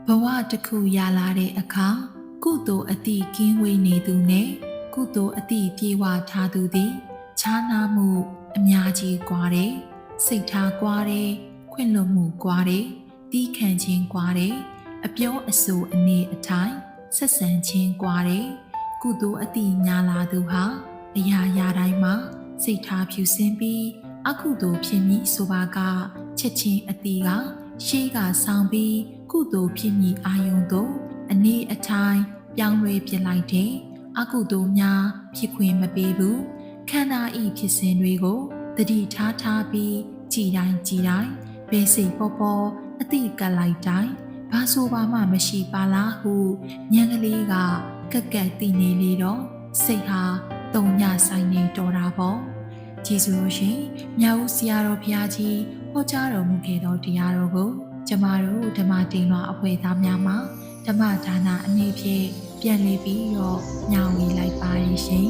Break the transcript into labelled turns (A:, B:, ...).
A: ဘဝတစ်ခုရလာတဲ့အခါကုသိုလ်အတိကင်းဝေးနေသူနဲ့ကုသိုလ်အတိပြေဝထားသူသည်ခြားနားမှုအများကြီးကွာတယ်စိတ်ထားကွာတယ်ခွင့်လွှတ်မှုကွာတယ်တီးခံခြင်းကွာတယ်အပြောအဆိုအနေအထိုင်ဆက်ဆံခြင်းကွာတယ်ကုသိုလ်အတိညာလာသူဟာအရာရာတိုင်းမှာစိတ်ထားဖြူစင်ပြီးအကုသိုလ်ဖြစ်မည်ဆိုပါကချက်ချင်းအတိကရှေးကဆောင်ပြီးကုသိုလ်ဖြစ်မည်အာယုံတို့အနေအထိုင်ပြောင်းလဲပြလိုက်တဲ့အကုသိုလ်များဖြစ်ခွင့်မပေးဘူးခန္ဓာဤဖြစ်စဉ်တွေကိုတတိထားပြီးကြည်တိုင်းဘယ်စိတ်ပေါ်အတိကပ်လိုက်တိုင်းဘာဆိုပါမှမရှိပါလားဟုဉာဏ်ကလေးကကက်တည်နေလေတော့စိတ်ဟာတုံညဆိုင်နေတော်တာပေါ့ကျေးဇူးတော်ရှင်မြတ်ဦးဆရာတော်ဘုရားကြီးဟောကြားတော်မူခဲ့သောတရားတော်ကိုကျမတို့ဓမ္မတိန်လွှာအဖွဲ့သားများမှဓမ္မဒါနအနေဖြင့်ပြန်လည်ပြီးတော့ညှောင်းဝေလိုက်ပါရရှင်